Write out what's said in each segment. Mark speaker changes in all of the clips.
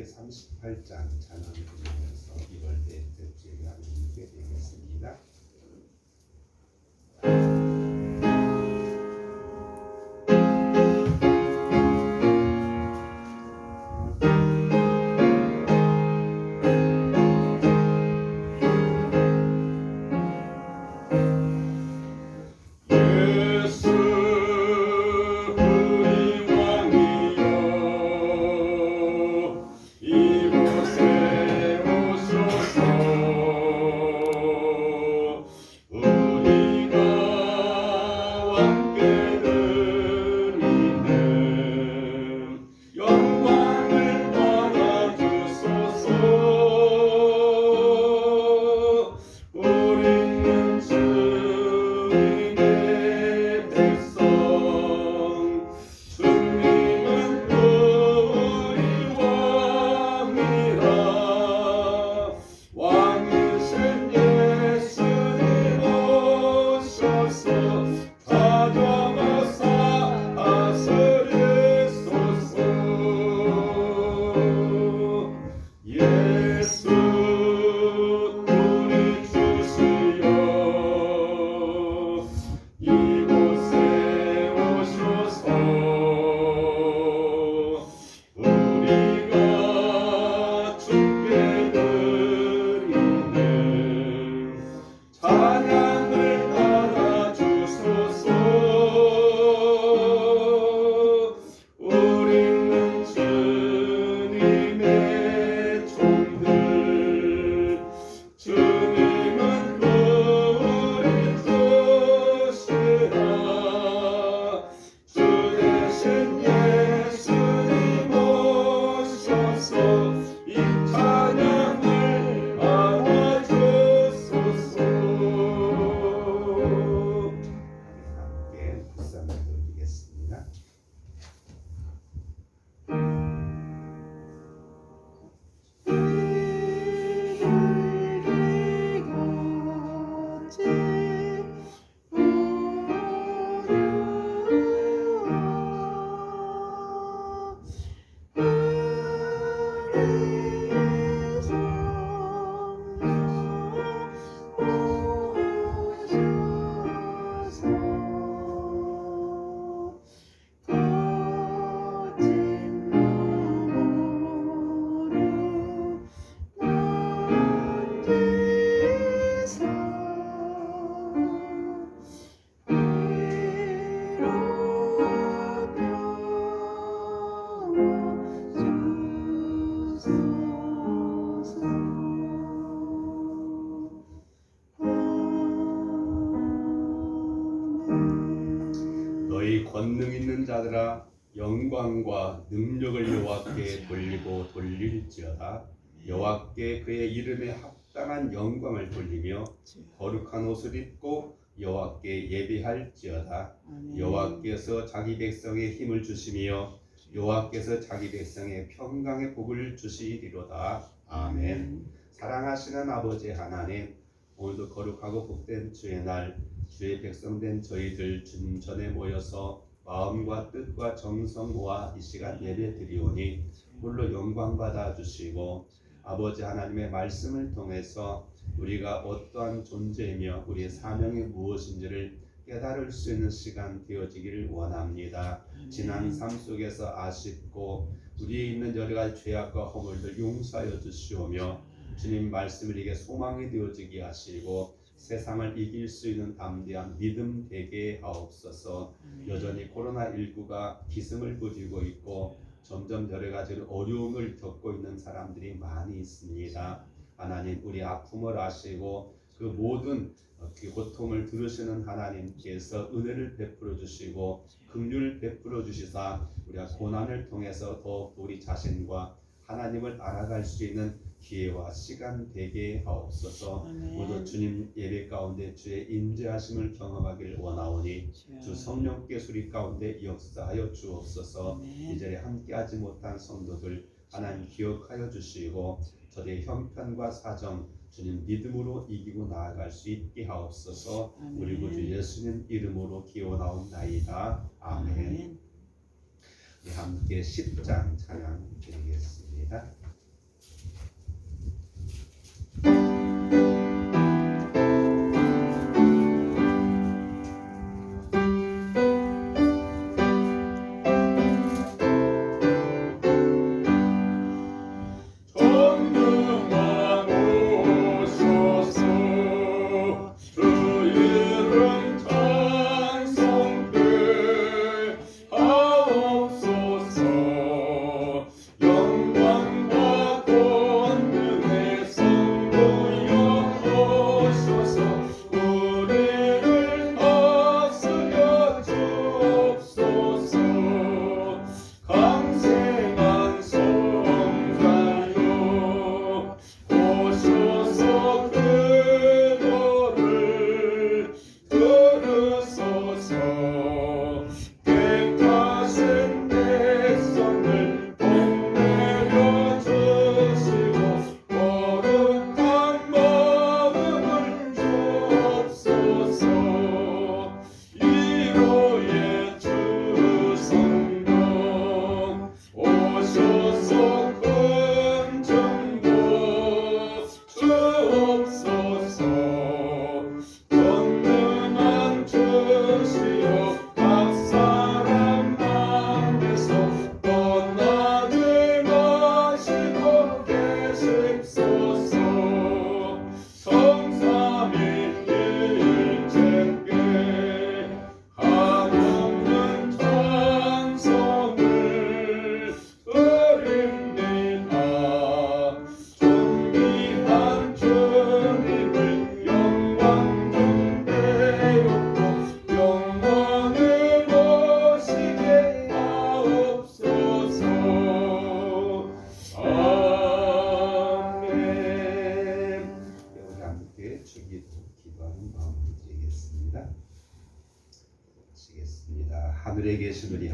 Speaker 1: 38장 찬양을 부르면서 이월 대제를 나누게 되겠습니다. 너희 권능 있는 자들아 영광과 능력을 여호와께 돌리고 돌릴지어다. 여호와께 그의 이름에 합당한 영광을 돌리며 거룩한 옷을 입고 여호와께 예배할지어다. 여호와께서 자기 백성에 힘을 주시며 여호와께서 자기 백성의 평강의 복을 주시리로다. 아멘. 사랑하시는 아버지 하나님, 오늘도 거룩하고 복된 주의 날, 주의 백성된 저희들 주님 전에 모여서 마음과 뜻과 정성 모아 이 시간 예배 드리오니 홀로 영광 받아 주시고 아버지 하나님의 말씀을 통해서 우리가 어떠한 존재이며 우리의 사명이 무엇인지를 깨달을 수 있는 시간 되어지기를 원합니다. 지난 삶 속에서 아쉽고 우리에 있는 여러 가지 죄악과 허물들 용서하여 주시오며 주님 말씀을 우리에게 소망이 되어지게 하시고 세상을 이길 수 있는 담대한 믿음 되게 하옵소서. 여전히 코로나19가 기승을 부리고 있고 점점 여러 가지 어려움을 겪고 있는 사람들이 많이 있습니다. 하나님, 우리 아픔을 아시고 그 모든 고통을 들으시는 하나님께서 은혜를 베풀어 주시고 긍휼을 베풀어 주시사 우리가 고난을 통해서 더욱 우리 자신과 하나님을 알아갈 수 있는 기회와 시간 되게 하옵소서. 모두 주님 예배 가운데 주의 인재하심을 경험하길 원하오니 주 성령께서 우리 가운데 역사하여 주옵소서. 이 자리에 함께하지 못한 성도들 하나님 기억하여 주시고 저들의 형편과 사정 주님 믿음으로 이기고 나아갈 수 있게 하옵소서. 우리 구주 예수님 이름으로 기원하옵나이다. 아멘. 함께 10장 찬양 드리겠습니다. 하시느니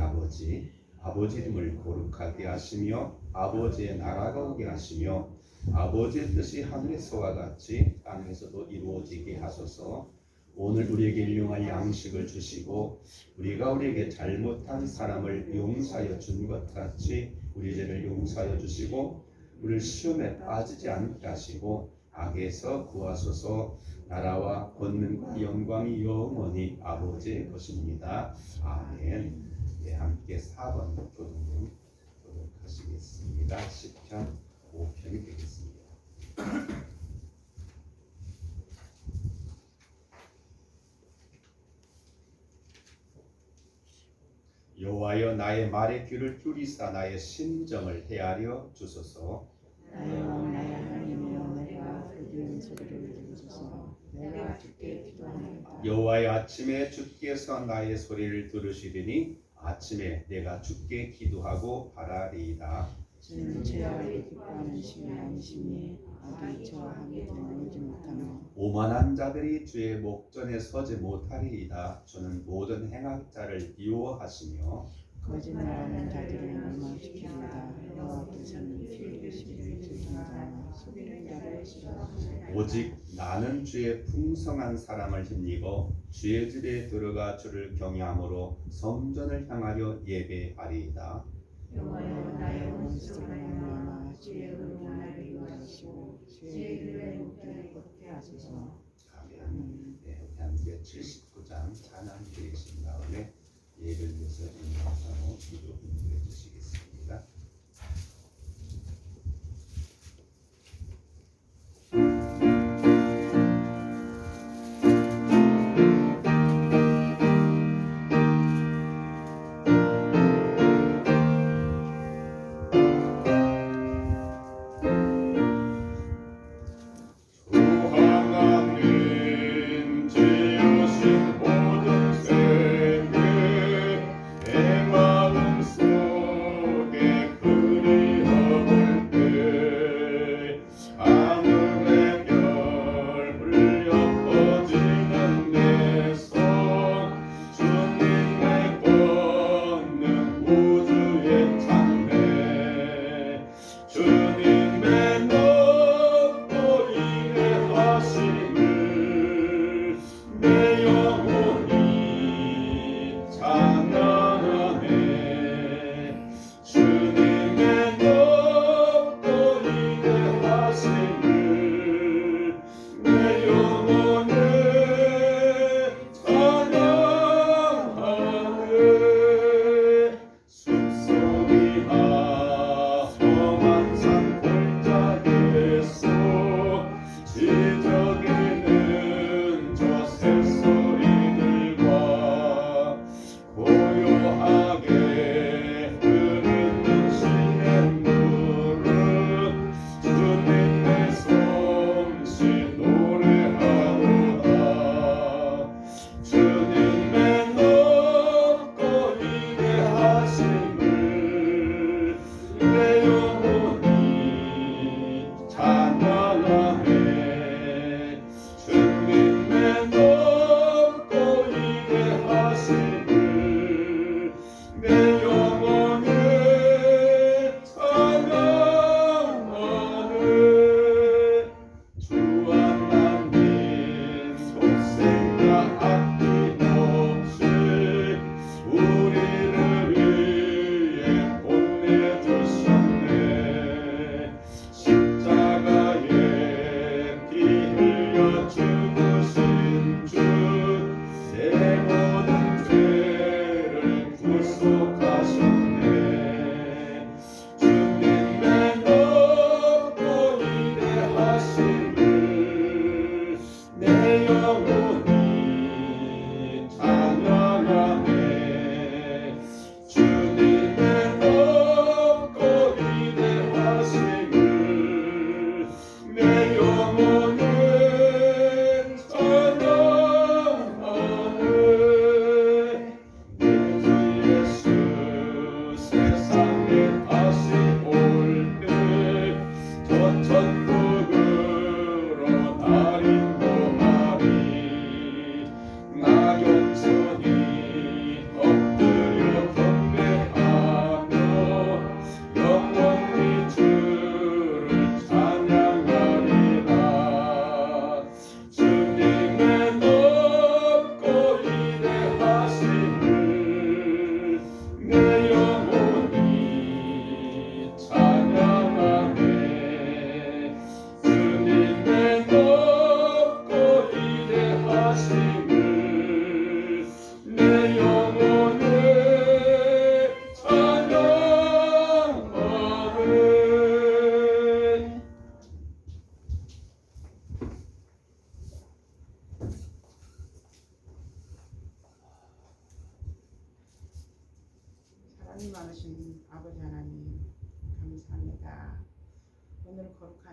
Speaker 1: 아버지 이름을 거룩하게 하시며 아버지의 나라가 오게 하시며 아버지의 뜻이 하늘에서와 같이 땅에서도 이루어지게 하소서. 오늘 우리에게 일용할 양식을 주시고 우리가 우리에게 잘못한 사람을 용서하여 준 것 같이 우리 죄를 용서하여 주시고 우리를 시험에 빠지지 않게 하시고 악에서 구하소서. 나라와 권능과 영광이 영원히 아버지의 것입니다. 아멘. 네, 함께 4번 교독문 교독하시겠습니다. 10편 5편이 되겠습니다. 여호와여 나의 말에 귀를 기울이사 나의 심정을 헤아려 주소서.
Speaker 2: 나의 왕 나의 하나님이여 내가 부르짖는 소리를 들으소서. 내가 주께 기도하나이다.
Speaker 1: 여호와여 아침에 주께서 나의 소리를 들으시리니 아침에 내가 주께 기도하고 바라리이다.
Speaker 2: 주는 죄악을 기뻐하는 신이 아니시니 악이 저와 함께 나누지 못하며
Speaker 1: 오만한 자들이 주의 목전에 서지 못하리이다. 주는 모든 행악자를 미워하시며
Speaker 2: 거짓말하는 자들을 멸망시키리이다. 여호와께서는 피해 계시기를 즐긴다. 속이는 자를 싫어하시고
Speaker 1: 오직 나는 주의 풍성한 사랑을 힘입어 주의 집에 들어가 주를 경외함으로 성전을 향하여 예배하리이다.
Speaker 2: 여호와여 나의 원수로 말미암아 주의 의로 나를 인도하시고 주의 이름의 목전에 걷게 하소서.
Speaker 1: 아멘. 네, 우리 함께 79장 찬양 드리신 다음에 예배를 위해서 인사하고 기도 인도해 주시겠습니다.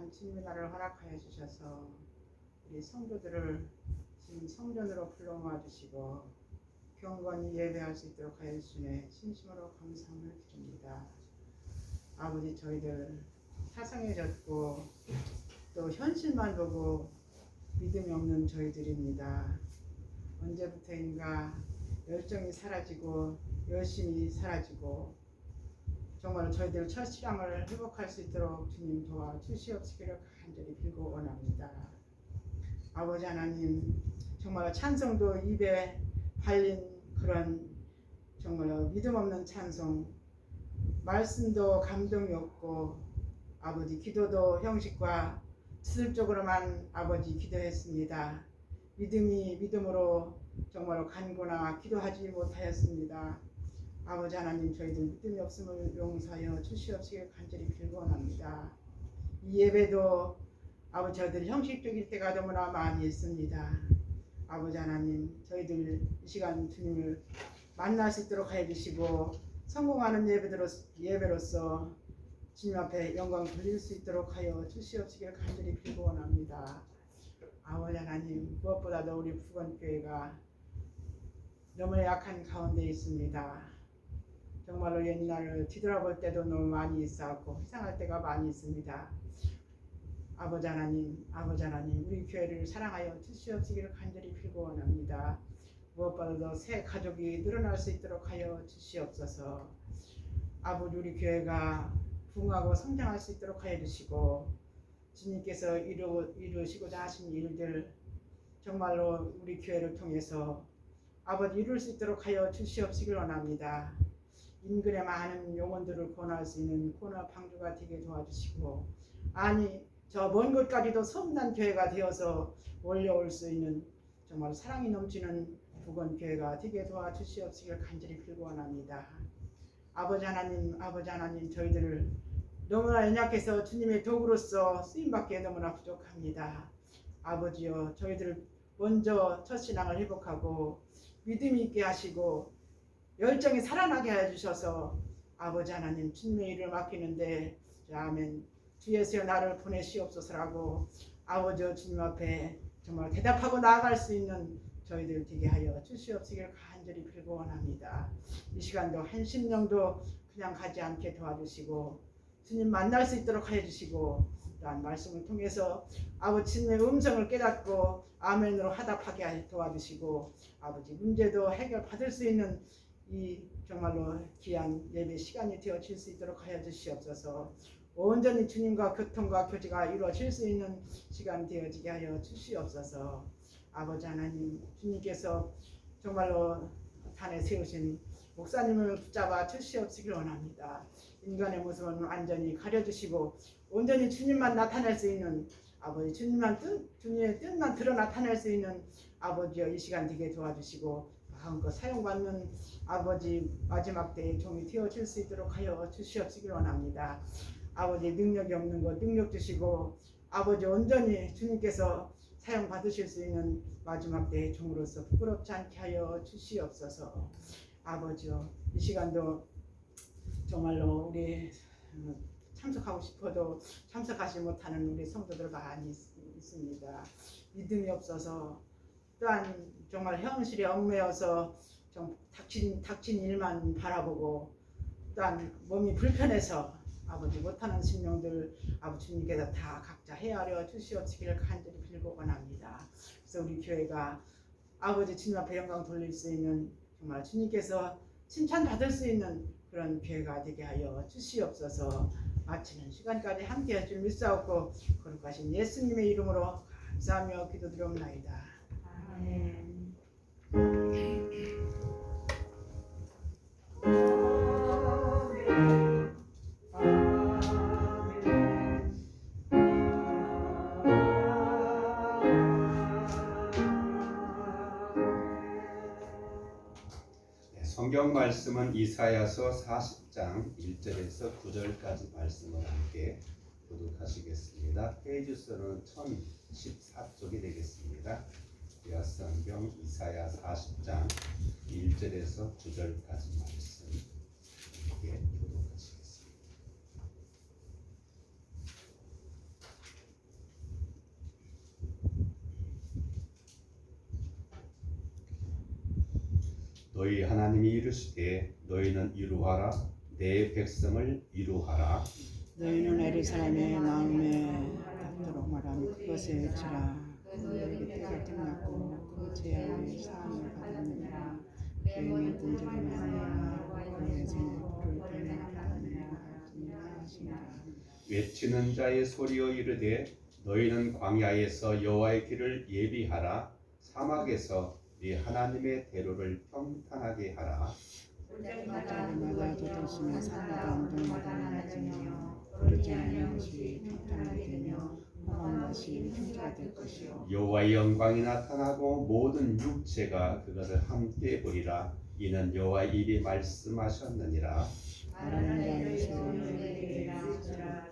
Speaker 2: 귀한 주님의 날을 허락하여 주셔서 우리 성도들을 지금 성전으로 불러 모아 주시고 경건히 예배할 수 있도록 하여 주시네 진심으로 감사함을 드립니다. 아버지, 저희들 사상해졌고 또 현실만 보고 믿음이 없는 저희들입니다. 언제부터인가 열정이 사라지고 열심이 사라지고 정말 저희들 첫 신앙을 회복할 수 있도록 주님 도와주시옵시기를 간절히 빌고 원합니다. 아버지 하나님, 정말 찬송도 입에 발린 그런 정말 믿음 없는 찬송, 말씀도 감동이 없고 아버지 기도도 형식과 수술적으로만 아버지 기도했습니다. 믿음으로 정말 간구나 기도하지 못하였습니다. 아버지 하나님, 저희들 믿음이 없음을 용서하여 주시옵시길 간절히 빌고 원합니다. 이 예배도 아버지 저희들 형식적일 때가 너무나 많이 있습니다. 아버지 하나님, 저희들 이 시간 주님을 만날 수 있도록 하여 주시고 성공하는 예배로서 주님 앞에 영광 돌릴 수 있도록 하여 주시옵시길 간절히 빌고 원합니다. 아버지 하나님, 무엇보다도 우리 부건교회가 너무 약한 가운데 있습니다. 정말로 옛날을 뒤돌아볼 때도 너무 많이 있었고 회상할 때가 많이 있습니다. 아버지 하나님, 우리 교회를 사랑하여 주시옵시기를 간절히 빌고 원합니다. 무엇보다도 새 가족이 늘어날 수 있도록 하여 주시옵소서. 아버지, 우리 교회가 부흥하고 성장할 수 있도록 하여 주시고 주님께서 이루시고자 하신 일들 정말로 우리 교회를 통해서 아버지 이룰 수 있도록 하여 주시옵시길 원합니다. 인근의 많은 영혼들을 구원할 수 있는 구원의 방주가 되게 도와주시고 아니 저 먼 곳까지도 소문난 교회가 되어서 올려올 수 있는 정말 사랑이 넘치는 부건교회가 되게 도와주시옵시길 간절히 빌고 원합니다. 아버지 하나님, 저희들을 너무나 연약해서 주님의 도구로서 쓰임받기에 너무나 부족합니다. 아버지여, 저희들을 먼저 첫 신앙을 회복하고 믿음이 있게 하시고 열정이 살아나게 하여 주셔서 아버지 하나님, 주님의 일을 맡기는데 아멘, 주 예수여 나를 보내시옵소서라고 아버지 주님 앞에 정말 대답하고 나아갈 수 있는 저희들 되게 하여 주시옵시길 간절히 빌고 원합니다. 이 시간도 한 심령도 그냥 가지 않게 도와주시고 주님 만날 수 있도록 하여 주시고 또한 말씀을 통해서 아버지 주님의 음성을 깨닫고 아멘으로 화답하게 도와주시고 아버지 문제도 해결받을 수 있는 이 정말로 귀한 예배 시간이 되어질 수 있도록 하여 주시옵소서. 온전히 주님과 교통과 교제가 이루어질 수 있는 시간 되어지게 하여 주시옵소서. 아버지 하나님, 주님께서 정말로 단에 세우신 목사님을 붙잡아 주시옵시길 원합니다. 인간의 모습은 완전히 가려주시고 온전히 주님만 나타낼 수 있는 아버지, 주님의 뜻만 드러 나타낼 수 있는 아버지여, 이 시간 되게 도와주시고 마음껏 사용받는 아버지 마지막 때의 종이 되어질 수 있도록 하여 주시옵시길 원합니다. 아버지, 능력이 없는 것 능력 주시고 아버지 온전히 주님께서 사용받으실 수 있는 마지막 때의 종으로서 부끄럽지 않게 하여 주시옵소서. 아버지요, 이 시간도 정말로 우리 참석하고 싶어도 참석하지 못하는 우리 성도들 많이 있습니다. 믿음이 없어서 또한 정말 현실에 얽매여서 좀 닥친 일만 바라보고 또한 몸이 불편해서 아버지 못하는 심령들 아버지 주님께서 다 각자 헤아려 주시옵시기를 간절히 빌고 원합니다. 그래서 우리 교회가 아버지 주님 앞에 영광 돌릴 수 있는 정말 주님께서 칭찬받을 수 있는 그런 교회가 되게 하여 주시옵소서. 마치는 시간까지 함께 할 줄 믿사옵고 거룩하신 예수님의 이름으로 감사하며 기도드리옵나이다. 아멘.
Speaker 1: 성경 말씀은 이사야서 40장 1절에서 9절까지 말씀을 함께 교독하시겠습니다. 페이지 수는 1014쪽이 되겠습니다. 성경 이사야 40장 1절에서 9절까지 말씀 함께 교독하시겠습니다. 너희 하나님이 이르시되 너희는 이루하라 내 백성을 이루하라.
Speaker 2: 너희는 예루살렘의 마음에 닿도록 말하면 그것에 외치라. 그에게 때가 끝났고 그 제한의 사함을 받았느니라. 그의 모든 죄를 말미암아 그의 손에 불을 대는 하시니라.
Speaker 1: 외치는 자의 소리여 이르되 너희는 광야에서 여호와의 길을 예비하라. 사막에서 네 하나님의 대로를 평탄하게 하라.
Speaker 2: 마다 돋으시며 산마다 언덕마다 낮으며 부르지 않는 것이 평탄하게 되며 험한 것이 평지가 될 것이요.
Speaker 1: 여호와의 영광이 나타나고 모든 육체가 그것을 함께 보리라. 이는 여호와의 입이 말씀하셨느니라.
Speaker 2: 말하는 자의 소리에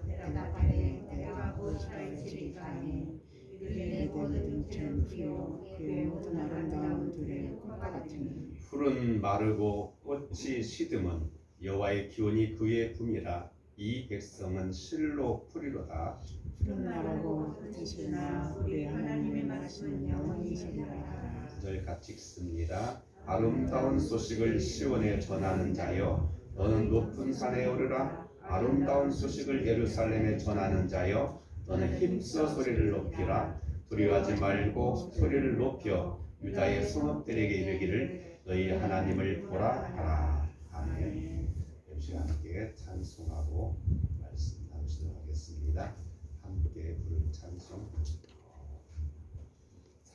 Speaker 2: 대답하되 내가 무엇이라 지리까니 그의 모든 전 피요 그의 모든 아름다운 들의 꽃과 같으니
Speaker 1: 풀은 마르고 꽃이 시듬은 여호와의 기운이 그의 품이라. 이 백성은 실로 풀이로다.
Speaker 2: 푸른 나라고 뜻이나 우리 하나님의 말씀은 영원히 있으리라 하라.
Speaker 1: 구절 같이 읽습니다. 아름다운 소식을 시온에 전하는 자여 너는 높은 산에 오르라. 아름다운 소식을 예루살렘에 전하는 자여 너는 힘써 소리를 높이라. 두려워하지 말고 소리를 높여 유다의 성읍들에게 이르기를 너희 하나님을 보라 하라. 아멘. 잠시 함께 찬송하고 말씀 나누시도록 하겠습니다. 함께 부를 찬송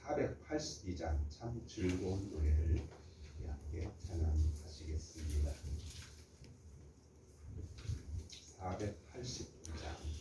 Speaker 1: 482장 참 즐거운 노래를 함께 찬양하시겠습니다. 482장입니다.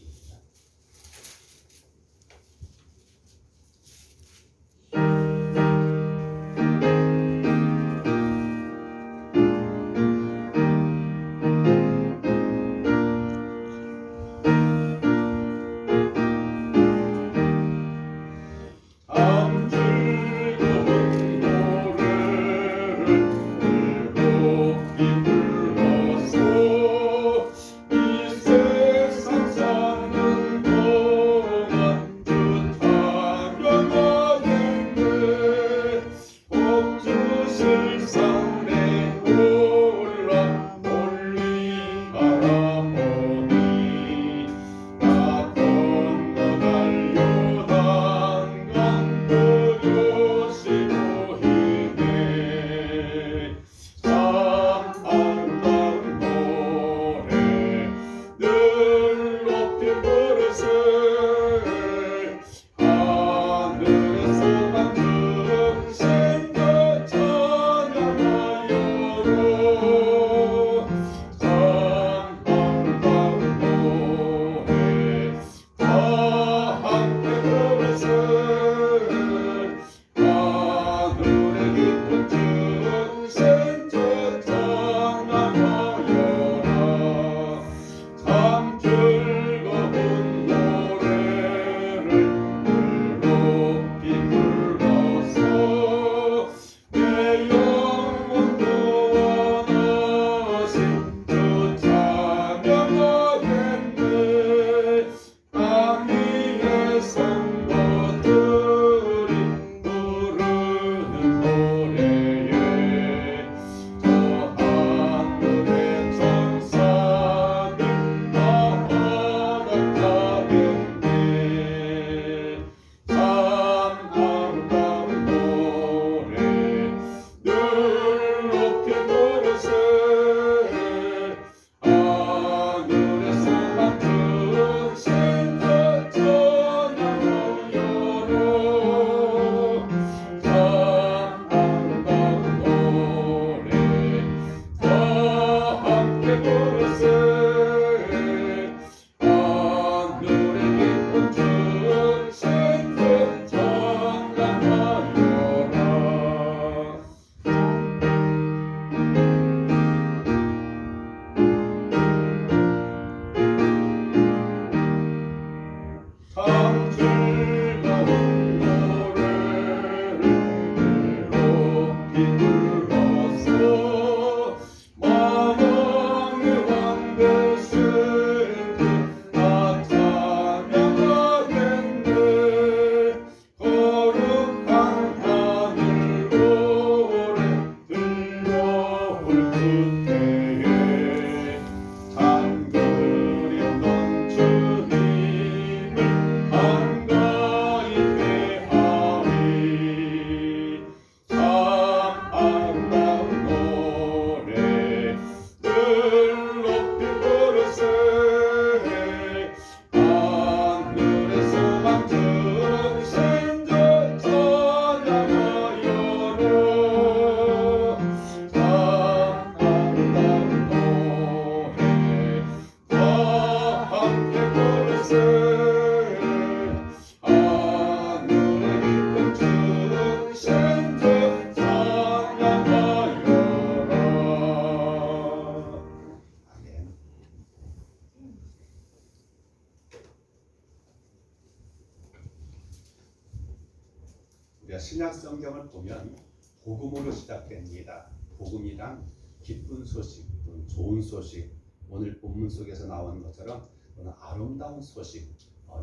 Speaker 1: 우리가 신약 성경을 보면 복음으로 시작됩니다. 복음이란 기쁜 소식 또는 좋은 소식, 오늘 본문 속에서 나온 것처럼 또는 아름다운 소식,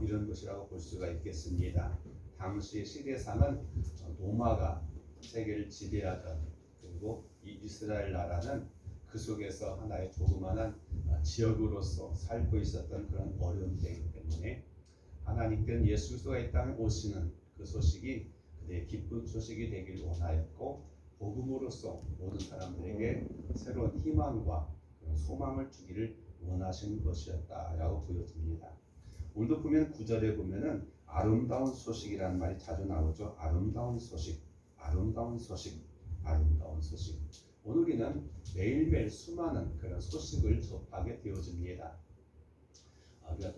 Speaker 1: 이런 것이라고 볼 수가 있겠습니다. 당시 시대상은 로마가 세계를 지배하던, 그리고 이 이스라엘 나라는 그 속에서 하나의 조그마한 지역으로서 살고 있었던 그런 어려운 때이기 때문에 하나님께는 예수 그리스도가 이 땅에 오시는 그 소식이 그들의 기쁜 소식이 되길 원하였고, 복음으로써 모든 사람들에게 새로운 희망과 소망을 주기를 원하신 것이었다라고 보여집니다. 오늘도 보면 9절에 보면은 아름다운 소식이라는 말이 자주 나오죠. 아름다운 소식, 아름다운 소식, 아름다운 소식. 오늘 우리는 매일매일 수많은 그런 소식을 접하게 되어집니다. 우리가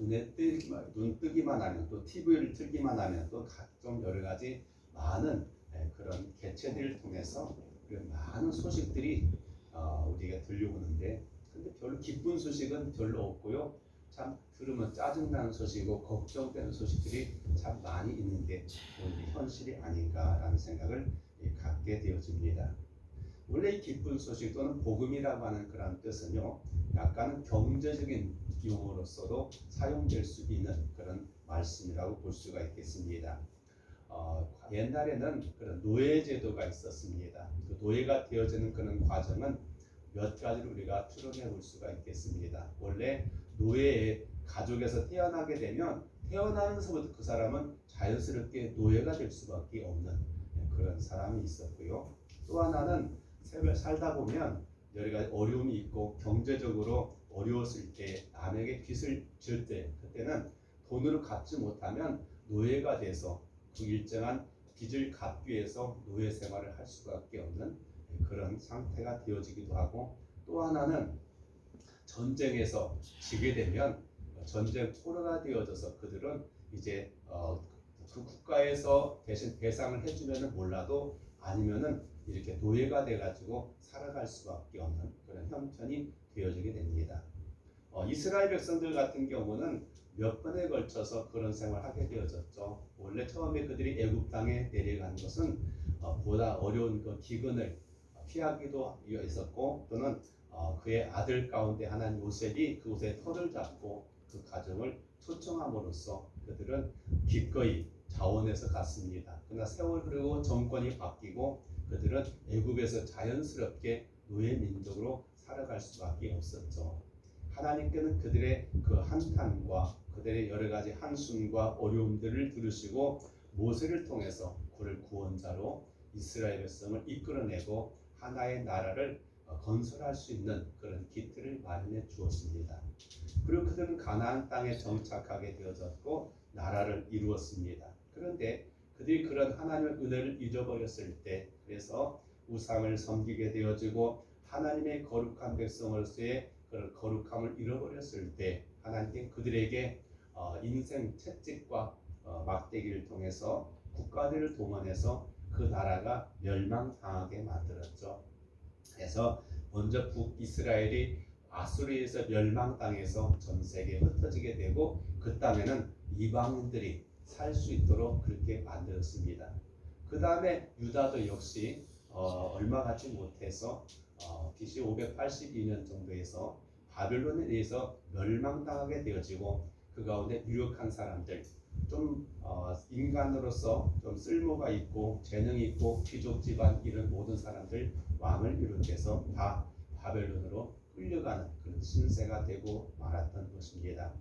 Speaker 1: 눈 뜨기만 하면, 또 TV를 틀기만 하면 또 각종 여러 가지 많은 그런 개체들을 통해서 많은 소식들이 우리가 들려오는데, 근데 별로 기쁜 소식은 별로 없고요. 참 들으면 짜증나는 소식이고 걱정되는 소식들이 참 많이 있는데 이게 현실이 아닌가라는 생각을 갖게 되어집니다. 원래 이 기쁜 소식 또는 복음이라고 하는 그런 뜻은요, 약간은 경제적인 용어로서도 사용될 수 있는 그런 말씀이라고 볼 수가 있겠습니다. 옛날에는 그런 노예제도가 있었습니다. 그 노예가 되어지는 그런 과정은 몇 가지로 우리가 추론해 볼 수가 있겠습니다. 원래 노예의 가족에서 태어나게 되면 태어나면서부터 그 사람은 자연스럽게 노예가 될 수밖에 없는 그런 사람이 있었고요. 또 하나는 삶을 살다 보면 여러 가지 어려움이 있고 경제적으로 어려웠을 때, 남에게 빚을 질 때, 그때는 돈으로 갚지 못하면 노예가 돼서 그 일정한 빚을 갚기 위해서 노예 생활을 할 수밖에 없는 그런 상태가 되어지기도 하고, 또 하나는 전쟁에서 지게 되면 전쟁 포로가 되어져서 그들은 이제 그 국가에서 대신 배상을 해주면은 몰라도 아니면은 이렇게 노예가 돼가지고 살아갈 수밖에 없는 그런 형편이 되어지게 됩니다. 이스라엘 백성들 같은 경우는 몇 번에 걸쳐서 그런 생활을 하게 되어졌죠. 원래 처음에 그들이 애굽 땅에 내려간 것은 보다 어려운 그 기근을 피하기도 있었고, 또는 그의 아들 가운데 하나인 요셉이 그곳에 터를 잡고 그 가정을 초청함으로써 그들은 기꺼이 자원해서 갔습니다. 그러나 세월 흐르고 정권이 바뀌고 그들은 애굽에서 자연스럽게 노예 민족으로 살아갈 수밖에 없었죠. 하나님께는 그들의 그 한탄과 그들의 여러 가지 한숨과 어려움들을 들으시고 모세를 통해서 그를 구원자로 이스라엘 백성을 이끌어내고 하나의 나라를 건설할 수 있는 그런 기틀을 마련해 주었습니다. 그리고 그들은 가나안 땅에 정착하게 되어졌고 나라를 이루었습니다. 그런데 그들이 그런 하나님의 은혜를 잊어버렸을 때, 그래서 우상을 섬기게 되어지고 하나님의 거룩한 백성으로서의 그런 거룩함을 잃어버렸을 때, 하나님께 그들에게 인생 채찍과 막대기를 통해서 국가들을 동원해서 그 나라가 멸망당하게 만들었죠. 그래서 먼저 북이스라엘이 아수르에서 멸망당해서 전 세계에 흩어지게 되고, 그 땅에는 이방인들이 살 수 있도록 그렇게 만들었습니다. 그 다음에 유다도 역시 얼마 갖지 못해서 BC 582년 정도에서 바벨론에 의해서 멸망당하게 되어지고, 그 가운데 유력한 사람들, 좀 인간으로서 좀 쓸모가 있고 재능이 있고 귀족 집안 이런 모든 사람들, 왕을 비롯해서 다 바벨론으로 끌려가는 그런 신세가 되고 말았던 것입니다.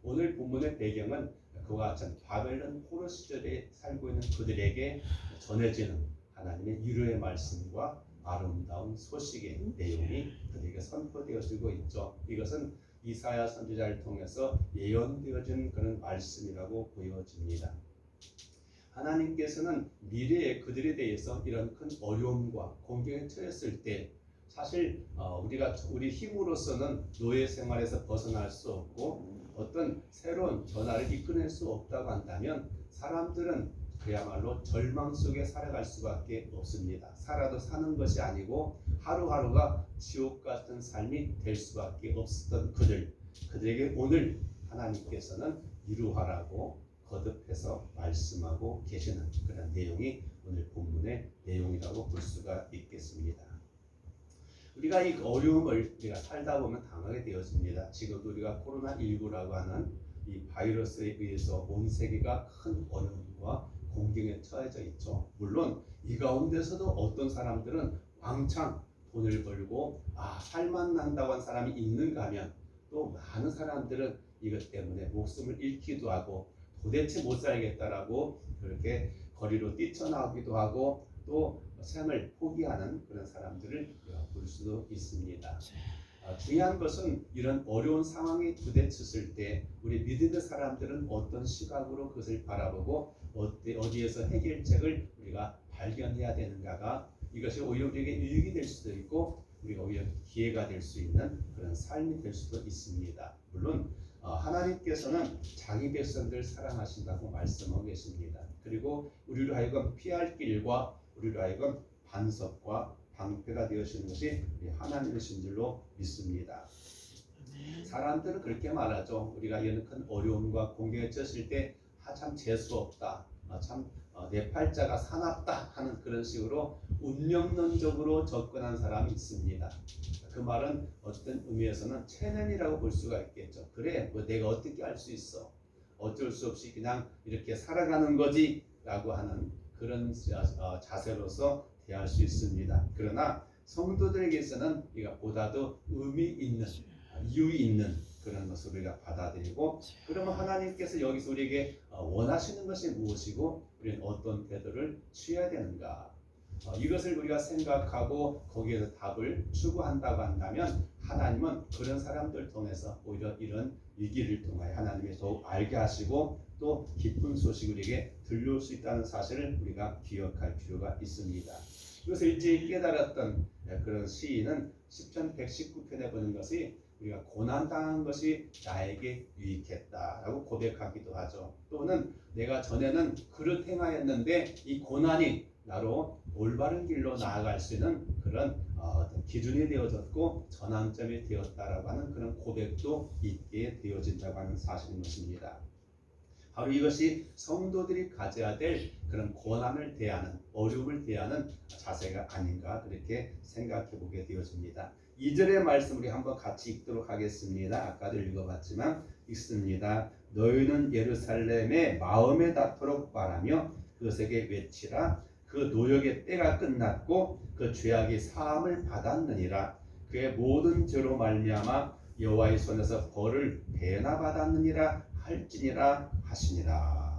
Speaker 1: 오늘 본문의 배경은 그와 같은 바벨론 포로 시절에 살고 있는 그들에게 전해지는 하나님의 위로의 말씀과 아름다운 소식의 내용이 그들에게 선포되어지고 있죠. 이것은 이사야 선지자를 통해서 예언되어진 그런 말씀이라고 보여집니다. 하나님께서는 미래에 그들에 대해서 이런 큰 어려움과 공경에 처했을 때, 사실 우리가 우리 힘으로서는 노예 생활에서 벗어날 수 없고 어떤 새로운 변화를 이끌어낼 수 없다고 한다면, 사람들은 그야말로 절망 속에 살아갈 수밖에 없습니다. 살아도 사는 것이 아니고 하루하루가 지옥 같은 삶이 될 수밖에 없었던 그들에게 오늘 하나님께서는 위로하라고 거듭해서 말씀하고 계시는 그런 내용이 오늘 본문의 내용이라고 볼 수가 있겠습니다. 우리가 이 어려움을 우리가 살다 보면 당하게 되었습니다. 지금도 우리가 코로나19라고 하는 이 바이러스에 의해서 온 세계가 큰 어려움과 공경에 처해져 있죠. 물론 이 가운데서도 어떤 사람들은 왕창 돈을 벌고 살만 난다고 한 사람이 있는가 하면 또 많은 사람들은 이것 때문에 목숨을 잃기도 하고 도대체 못 살겠다라고 그렇게 거리로 뛰쳐나오기도 하고 또 삶을 포기하는 그런 사람들을 볼 수도 있습니다. 중요한 것은 이런 어려운 상황이 부딪혔을 때 우리 믿음의 사람들은 어떤 시각으로 그것을 바라보고 어디에서 해결책을 우리가 발견해야 되는가가 이것이 오히려 우리에게 유익이 될 수도 있고 우리가 오히려 기회가 될 수 있는 그런 삶이 될 수도 있습니다. 물론 하나님께서는 자기 백성들을 사랑하신다고 말씀하고 계십니다. 그리고 우리로 하여금 피할 길과 우리로 하여금 반석과 방패가 되어주는 것이 하나님이신 줄로 믿습니다. 사람들은 그렇게 말하죠. 우리가 이런 큰 어려움과 공경에 처했을 때 참 재수 없다, 참 내 팔자가 사납다 하는 그런 식으로 운명론적으로 접근한 사람이 있습니다. 그 말은 어떤 의미에서는 체면이라고 볼 수가 있겠죠. 그래, 뭐 내가 어떻게 할 수 있어? 어쩔 수 없이 그냥 이렇게 살아가는 거지 라고 하는 그런 자세로서 대할 수 있습니다. 그러나 성도들에게서는 이가 보다도 의미 있는, 이유이 있는 그런 것을 우리가 받아들이고, 그러면 하나님께서 여기서 우리에게 원하시는 것이 무엇이고 우리는 어떤 태도를 취해야 되는가, 이것을 우리가 생각하고 거기에서 답을 추구한다고 한다면 하나님은 그런 사람들 통해서 오히려 이런 위기를 통하여 하나님이 더욱 알게 하시고 또 기쁜 소식을 우리에게 들려올 수 있다는 사실을 우리가 기억할 필요가 있습니다. 이것을 일찍 깨달았던 그런 시인은 시편 119편에 보는 것이 우리가 고난당한 것이 나에게 유익했다라고 고백하기도 하죠. 또는 내가 전에는 그릇 행하였는데 이 고난이 나로 올바른 길로 나아갈 수 있는 그런 기준이 되어졌고 전환점이 되었다라고 하는 그런 고백도 있게 되어진다고 하는 사실인 것입니다. 바로 이것이 성도들이 가져야 될 그런 고난을 대하는, 어려움을 대하는 자세가 아닌가 그렇게 생각해 보게 되어집니다. 2절의 말씀 우리 한번 같이 읽도록 하겠습니다. 아까도 읽어봤지만 읽습니다. 너희는 예루살렘의 마음에 닿도록 말하며 그것에게 외치라. 그 노역의 때가 끝났고 그 죄악이 사함을 받았느니라. 그의 모든 죄로 말미암아 여호와의 손에서 벌을 배나 받았느니라 할지니라 하시니라.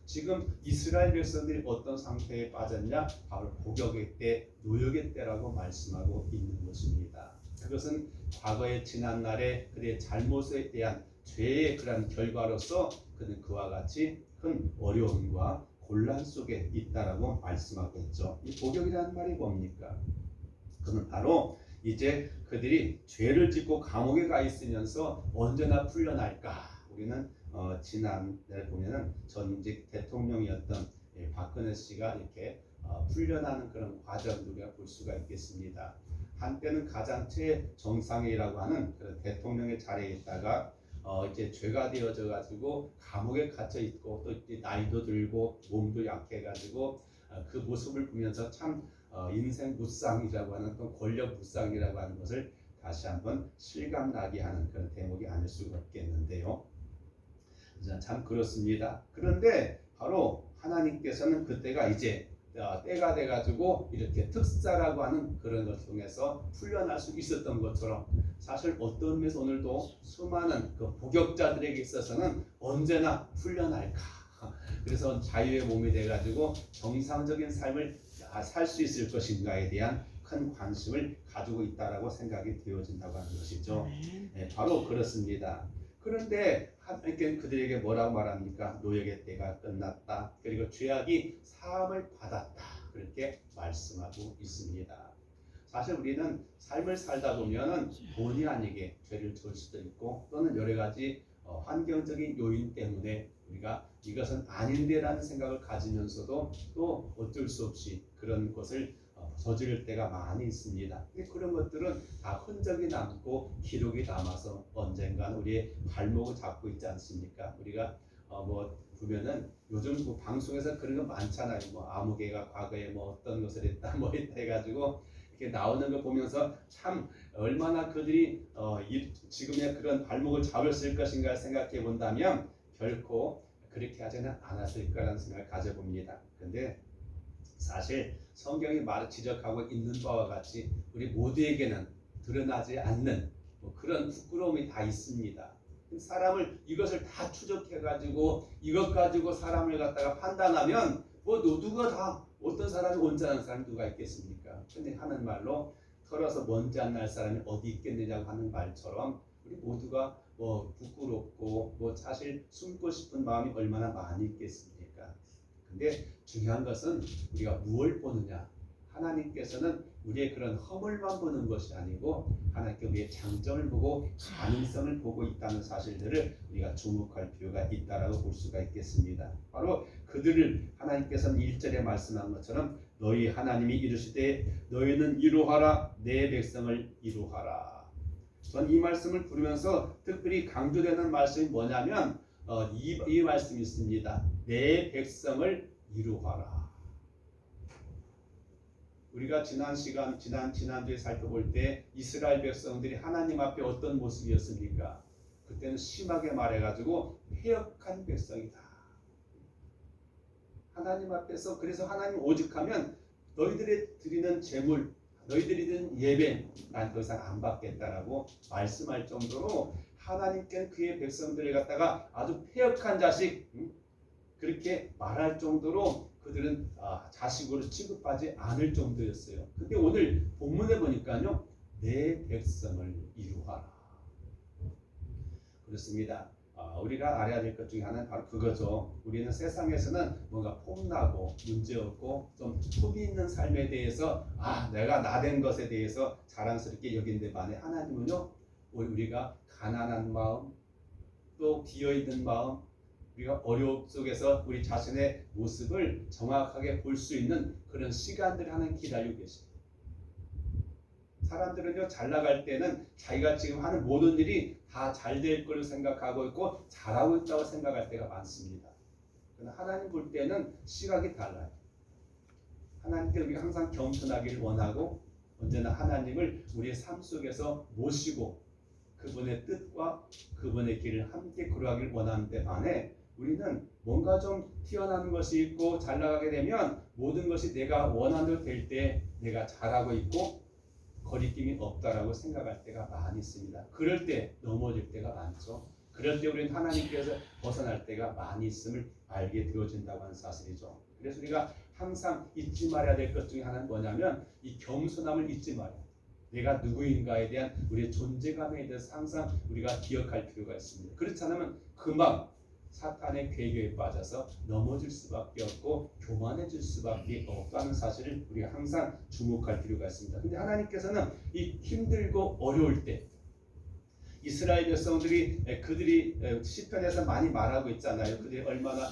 Speaker 1: 지금 이스라엘 백성들이 어떤 상태에 빠졌냐? 바로 복역의 때, 노역의 때라고 말씀하고 있는 것입니다. 그것은 과거의 지난 날에 그들의 잘못에 대한 죄의 그런 결과로서 그는 그와 같이 큰 어려움과 곤란 속에 있다라고 말씀하고 있죠. 이 복역이라는 말이 뭡니까? 그는 바로 이제 그들이 죄를 짓고 감옥에 가 있으면서 언제나 풀려날까? 우리는 지난날 보면은 전직 대통령이었던 박근혜 씨가 이렇게 풀려나는 그런 과정을 우리가 볼 수가 있겠습니다. 한때는 가장 최정상이라고 하는 그런 대통령의 자리에 있다가 이제 죄가 되어져 가지고 감옥에 갇혀 있고 또 이제 나이도 들고 몸도 약해 가지고 그 모습을 보면서 참 인생 무쌍이라고 하는 또 권력 무쌍이라고 하는 것을 다시 한번 실감나게 하는 그런 대목이 아닐 수가 없겠는데요. 참 그렇습니다. 그런데 바로 하나님께서는 그때가 이제 때가 돼가지고 이렇게 특사라고 하는 그런 것을 통해서 풀려날 수 있었던 것처럼 사실 어떤 의미에서 오늘도 수많은 그 복역자들에게 있어서는 언제나 풀려날까. 그래서 자유의 몸이 돼가지고 정상적인 삶을 살 수 있을 것인가에 대한 큰 관심을 가지고 있다라고 생각이 되어진다고 하는 것이죠. 네, 바로 그렇습니다. 그런데 하나님께는 그들에게 뭐라고 말합니까? 노역의 때가 끝났다. 그리고 죄악이 사함을 받았다. 그렇게 말씀하고 있습니다. 사실 우리는 삶을 살다 보면은 본의 아니게 죄를 지을 수도 있고 또는 여러 가지 환경적인 요인 때문에 우리가 이것은 아닌데라는 생각을 가지면서도 또 어쩔 수 없이 그런 것을 저지를 때가 많이 있습니다. 그런 것들은 다 흔적이 남고 기록이 남아서 언젠가는 우리의 발목을 잡고 있지 않습니까? 우리가 뭐 보면은 요즘 뭐 방송에서 그런 거 많잖아요. 뭐 아무개가 과거에 뭐 어떤 것을 했다 뭐 했다 해가지고 이렇게 나오는 거 보면서 참 얼마나 그들이 지금의 그런 발목을 잡았을 것인가 생각해 본다면 결코 그렇게 하지는 않았을 거라는 생각을 가져봅니다. 근데 사실 성경이 지적하고 있는 바와 같이 우리 모두에게는 드러나지 않는 뭐 그런 부끄러움이 다 있습니다. 사람을 이것을 다 추적해가지고 이것 가지고 사람을 갖다가 판단하면 뭐 누가 다 어떤 사람이 온전한 사람이 누가 있겠습니까? 근데 하는 말로 털어서 먼지 안 날 사람이 어디 있겠느냐고 하는 말처럼 우리 모두가 뭐 부끄럽고 뭐 사실 숨고 싶은 마음이 얼마나 많이 있겠습니까? 근데 중요한 것은 우리가 무엇을 보느냐. 하나님께서는 우리의 그런 허물만 보는 것이 아니고 하나님께 우리의 장점을 보고 가능성을 보고 있다는 사실들을 우리가 주목할 필요가 있다라고 볼 수가 있겠습니다. 바로 그들을 하나님께서는 1절에 말씀한 것처럼 너희 하나님이 이르시되 너희는 이루하라 내 백성을 이루하라. 전 이 말씀을 부르면서 특별히 강조되는 말씀이 뭐냐면 이 말씀이 있습니다. 내 백성을 이루하라. 우리가 지난주에 살펴볼 때 이스라엘 백성들이 하나님 앞에 어떤 모습이었습니까? 그때는 심하게 말해가지고 패역한 백성이다. 하나님 앞에서 그래서 하나님 오직하면 너희들이 드리는 제물, 너희들이 드리는 예배 난 더 이상 안 받겠다라고 말씀할 정도로 하나님께는 그의 백성들을 갖다가 아주 패역한 자식 그렇게 말할 정도로 그들은 자식으로 취급하지 않을 정도였어요. 근데 오늘 본문에 보니까요. 내 백성을 이루하라. 그렇습니다. 우리가 알아야 될 것 중에 하나는 바로 그거죠. 우리는 세상에서는 뭔가 폼나고 문제없고 좀 폼이 있는 삶에 대해서 내가 나된 것에 대해서 자랑스럽게 여긴데 반해 하나님은요. 우리가 가난한 마음 또 비어있는 마음 우리가 어려움 속에서 우리 자신의 모습을 정확하게 볼 수 있는 그런 시간들을 하나님 기다리고 계십니다. 사람들은요 잘 나갈 때는 자기가 지금 하는 모든 일이 다 잘 될 거로 생각하고 있고 잘하고 있다고 생각할 때가 많습니다. 그러나 하나님 볼 때는 시각이 달라요. 하나님께 우리가 항상 겸손하기를 원하고 언제나 하나님을 우리의 삶 속에서 모시고 그분의 뜻과 그분의 길을 함께 걸어가길 원하는데 반해 우리는 뭔가 좀 튀어나오는 것이 있고 잘 나가게 되면 모든 것이 내가 원하는 대로 될 때 내가 잘하고 있고 거리낌이 없다라고 생각할 때가 많이 있습니다. 그럴 때 넘어질 때가 많죠. 그럴 때 우리는 하나님께서 벗어날 때가 많이 있음을 알게 되어진다고 하는 사실이죠. 그래서 우리가 항상 잊지 말아야 될 것 중에 하나는 뭐냐면 이 겸손함을 잊지 말아야 돼요. 내가 누구인가에 대한 우리의 존재감에 대해서 항상 우리가 기억할 필요가 있습니다. 그렇지 않으면 금방 사탄의 괴계에 빠져서 넘어질 수밖에 없고 교만해질 수밖에 없다는 사실을 우리가 항상 주목할 필요가 있습니다. 근데 하나님께서는 이 힘들고 어려울 때 이스라엘 백성들이 그들이 시편에서 많이 말하고 있잖아요. 그들이 얼마나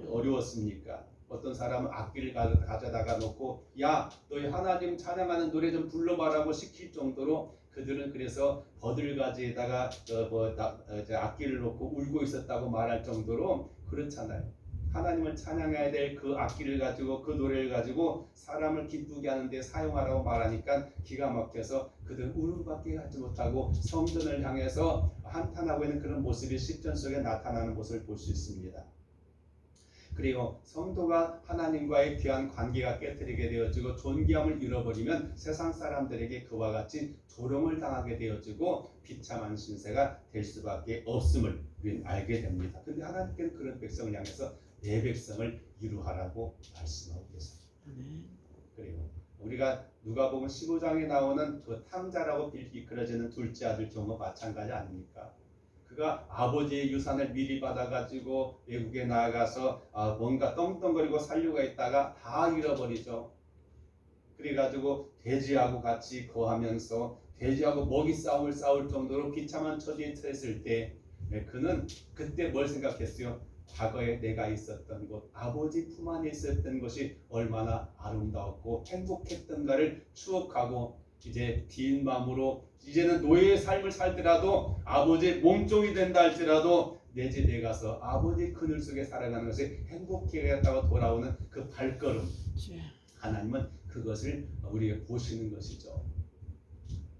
Speaker 1: 어려웠습니까? 어떤 사람은 악기를 가져다가 놓고 야 너희 하나님 찬양하는 노래 좀 불러봐라고 시킬 정도로 그들은 그래서 버들가지에다가 악기를 놓고 울고 있었다고 말할 정도로 그렇잖아요. 하나님을 찬양해야 될 그 악기를 가지고 그 노래를 가지고 사람을 기쁘게 하는데 사용하라고 말하니까 기가 막혀서 그들은 울음밖에 하지 못하고 성전을 향해서 한탄하고 있는 그런 모습이 시편 속에 나타나는 모습을 볼 수 있습니다. 그리고 성도가 하나님과의 귀한 관계가 깨뜨리게 되어지고 존귀함을 잃어버리면 세상 사람들에게 그와 같이 조롱을 당하게 되어지고 비참한 신세가 될 수밖에 없음을 우리는 알게 됩니다. 그런데 하나님께는 그런 백성을 향해서 내 백성을 이루하라고 말씀하고 계십니다. 그리고 우리가 누가복음 15장에 나오는 그 탕자라고 이끌어지는 둘째 아들 경우 마찬가지 아닙니까? 그가 아버지의 유산을 미리 받아가지고 외국에 나가서 뭔가 떵떵거리고 살려고 했다가 다 잃어버리죠. 그래가지고 돼지하고 같이 거하면서 돼지하고 먹이 싸움을 싸울 정도로 비참한 처지에 처했을 때 그는 그때 뭘 생각했어요? 과거에 내가 있었던 곳, 아버지 품 안에 있었던 것이 얼마나 아름다웠고 행복했던가를 추억하고 이제 빈 마음으로 이제는 노예의 삶을 살더라도 아버지의 몸종이 된다 할지라도 내 집에 가서 아버지 그늘 속에 살아가는 것이 행복해졌다고 돌아오는 그 발걸음, 하나님은 그것을 우리에게 보시는 것이죠.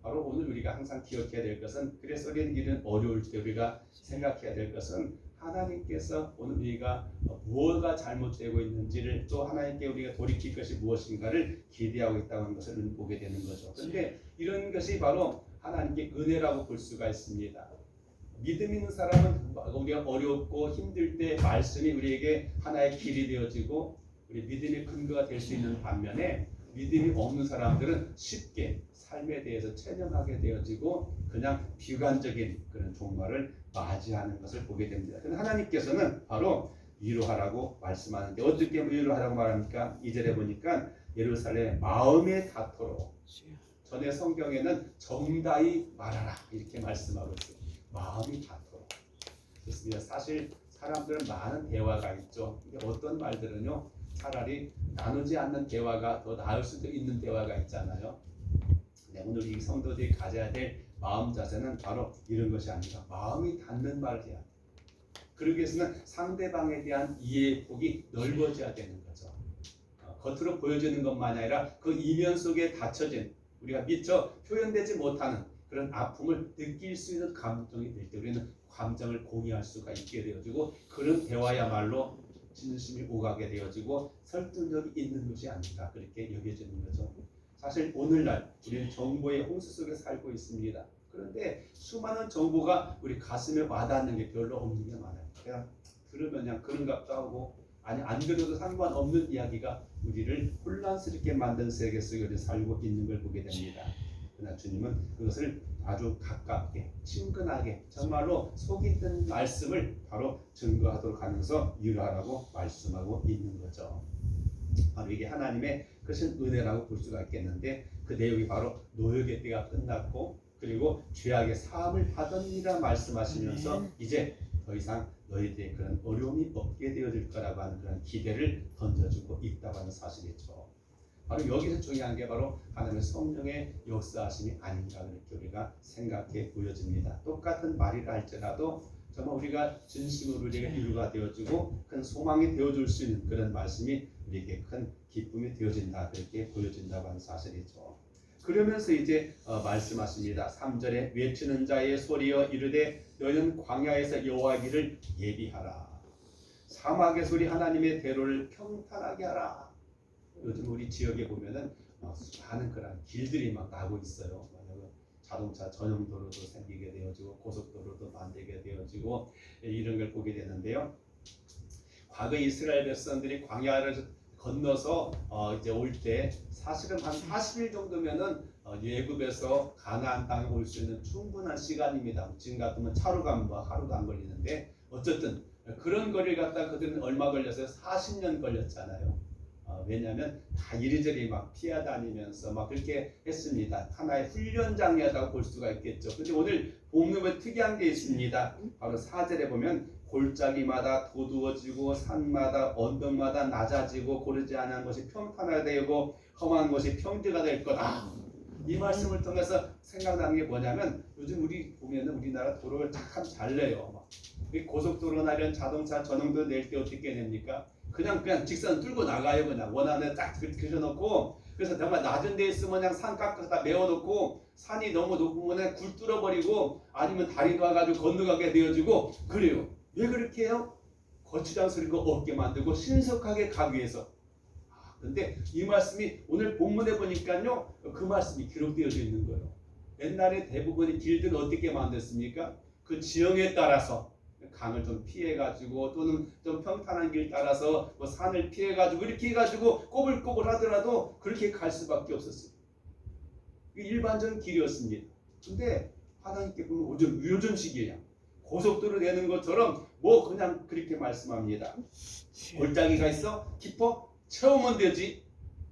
Speaker 1: 바로 오늘 우리가 항상 기억해야 될 것은, 그래서 우리는 이런 어려울 때 우리가 생각해야 될 것은, 하나님께서 오늘 우리가 무엇가 잘못되고 있는지를, 또 하나님께 우리가 돌이킬 것이 무엇인가를 기대하고 있다는 것을 보게 되는 거죠. 그런데 이런 것이 바로 하나님께 은혜라고 볼 수가 있습니다. 믿음 있는 사람은 우리가 어렵고 힘들 때 말씀이 우리에게 하나의 길이 되어지고 우리 믿음의 근거가 될 수 있는 반면에, 믿음이 없는 사람들은 쉽게 삶에 대해서 체념하게 되어지고 그냥 비관적인 그런 종말을 맞이하는 것을 보게 됩니다. 그런데 하나님께서는 바로 위로하라고 말씀하는데, 어떻게 위로하라고 말합니까? 2절에 보니까 예루살렘 마음에 닿도록, 전에 성경에는 정다이 말하라 이렇게 말씀하고 있어요. 마음이 닿도록. 그렇습니다. 사실 사람들은 많은 대화가 있죠. 근데 어떤 말들은요, 차라리 나누지 않는 대화가 더 나을 수도 있는 대화가 있잖아요. 네, 오늘 이 성도들이 가져야 될 마음 자세는 바로 이런 것이 아니라 마음이 닿는 말을 해야 돼요. 그러기 위해서는 상대방에 대한 이해의 폭이 넓어져야 되는 거죠. 겉으로 보여지는 것만이 아니라 그 이면 속에 닫혀진, 우리가 미처 표현되지 못하는 그런 아픔을 느낄 수 있는 감정이 될 때 우리는 감정을 공유할 수가 있게 되어지고, 그런 대화야말로 진심이 오가게 되어지고 설득력이 있는 것이 아닌가, 그렇게 여겨지는 거죠. 사실 오늘날 우리는 정보의 홍수 속에 살고 있습니다. 그런데 수많은 정보가 우리 가슴에 와닿는 게 별로 없는 게 많아요. 그냥 들으면 그냥 그런갑도 하고, 아니 안 들어도 상관없는 이야기가 우리를 혼란스럽게 만든 세계 속에 살고 있는 걸 보게 됩니다. 그러나 주님은 그것을 아주 가깝게, 친근하게, 정말로 속이 뜬 말씀을 바로 증거하도록 하면서 위로하라고 말씀하고 있는 거죠. 바로 이게 하나님의 크신 은혜라고 볼 수가 있겠는데, 그 내용이 바로 노역의 때가 끝났고, 그리고 죄악의 사함을 받으리라 말씀하시면서 이제 더 이상 너희들의 그런 어려움이 없게 되어질 거라고 하는 그런 기대를 던져주고 있다고 하는 사실이죠. 바로 여기서 중요한 게 바로 하나님의 성령의 역사하심이 아닌가, 그렇게 우리가 생각해 보여집니다. 똑같은 말이라 할지라도 정말 우리가 진심으로 우리에게 위로가 되어지고 큰 소망이 되어줄 수 있는 그런 말씀이 우리에게 큰 기쁨이 되어진다, 그렇게 보여진다고 하는 사실이죠. 그러면서 이제 말씀하십니다. 3절에 외치는 자의 소리여 이르되 너희는 광야에서 여호와의 길을 예비하라. 사막의 소리 하나님의 대로를 평탄하게 하라. 요즘 우리 지역에 보면은 많은 그런 길들이 막 나고 있어요. 자동차 전용 도로도 생기게 되어지고 고속도로도 만들게 되어지고 이런 걸 보게 되는데요. 과거 이스라엘 백성들이 광야를 건너서 이제 올 때 사실은 한 40일 정도면은 예굽에서 가나안 땅에 올 수 있는 충분한 시간입니다. 지금 같으면 차로 가면 하루도 안 걸리는데, 어쨌든 그런 거리를 갖다 그들은 얼마 걸렸어요? 40년 걸렸잖아요. 왜냐하면 다 이리저리 막 피해다니면서 막 그렇게 했습니다. 하나의 훈련장이었다고 볼 수가 있겠죠. 그런데 오늘 본문에 특이한 게 있습니다. 바로 4절에 보면 골짜기마다 도두어지고 산마다 언덕마다 낮아지고 고르지 않은 것이 평탄하게 되고 험한 것이 평지가 될 거다. 이 말씀을 통해서 생각나는 게 뭐냐면, 요즘 우리 보면은 우리나라 도로를 참 잘 내요. 고속도로나 이런 자동차 전용도로 낼 때 어떻게 냅니까? 그냥 직선 뚫고 나가요. 그냥 원안에 딱 그려놓고, 그래서 정말 낮은 데 있으면 그냥 산 깎아서 다 메워놓고, 산이 너무 높으면 굴 뚫어버리고 아니면 다리 놔가지고 건너가게 되어지고 그래요. 왜 그렇게 해요? 거추장스럽고 없게 만들고 신속하게 가기 위해서. 근데 이 말씀이 오늘 본문에 보니까요, 그 말씀이 기록되어져 있는 거예요. 옛날에 대부분의 길들은 어떻게 만들었습니까? 그 지형에 따라서 강을 좀 피해가지고 또는 좀 평탄한 길 따라서 뭐 산을 피해가지고 이렇게 해가지고 꼬불꼬불 하더라도 그렇게 갈 수밖에 없었어요. 일반적인 길이었습니다. 근데 하나님께 보면 요즘 시기에요. 고속도로 내는 것처럼 뭐 그냥 그렇게 말씀합니다. 골짜기가 있어? 깊어? 채우면 되지.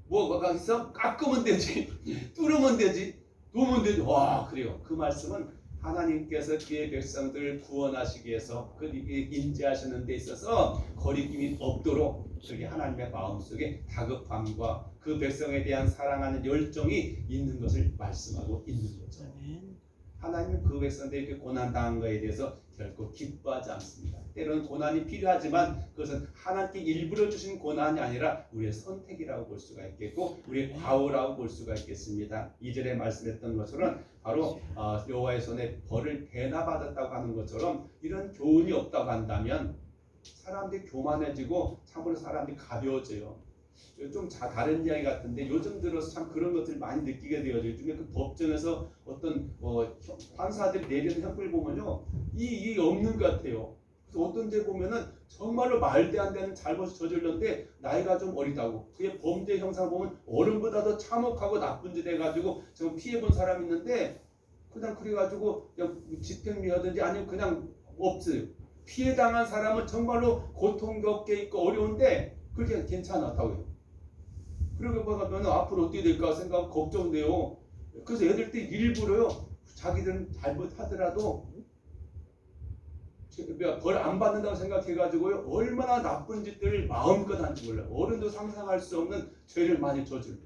Speaker 1: 뭐가 있어? 깎으면 되지. 뚫으면 되지. 놓으면 되지. 와, 그래요. 그 말씀은 하나님께서 그의 백성들을 구원하시기 위해서 그 인지하시는 데 있어서 거리낌이 없도록 그게 하나님의 마음속에 다급함과 그 백성에 대한 사랑하는 열정이 있는 것을 말씀하고 있는 거죠. 하나님은 그 백성들이 고난 당한 것에 대해서 결코 기뻐하지 않습니다. 때로는 고난이 필요하지만 그것은 하나님께 일부러 주신 고난이 아니라 우리의 선택이라고 볼 수가 있겠고 우리의 과오라고 볼 수가 있겠습니다. 2절에 말씀했던 것처럼 바로 여호와의 손에 벌을 대납받았다고 하는 것처럼 이런 교훈이 없다고 한다면 사람들이 교만해지고 참으로 사람들이 가벼워져요. 좀 다른 이야기 같은데 요즘 들어서 참 그런 것들을 많이 느끼게 되어요. 요즘에 그 법정에서 어떤 판사들이 내리는 형벌 보면요, 이 없는 것 같아요. 그래서 어떤 데 보면은 정말로 말도 안 되는 잘못을 저질렀는데 나이가 좀 어리다고 그의 범죄 형상 보면 어른보다 더 참혹하고 나쁜 짓 해가지고 지금 피해본 사람이 있는데 그냥 그래가지고 그냥 집행유예하든지 아니면 그냥 없어요. 피해당한 사람은 정말로 고통겹게 있고 어려운데 그렇게 괜찮았다고요. 그러고 보면 앞으로 어떻게 될까 생각 걱정돼요. 그래서 애들도 일부러요 자기들은 잘못하더라도 벌 안 받는다고 생각해가지고요 얼마나 나쁜 짓들을 마음껏 하는지 몰라요. 어른도 상상할 수 없는 죄를 많이 저질러.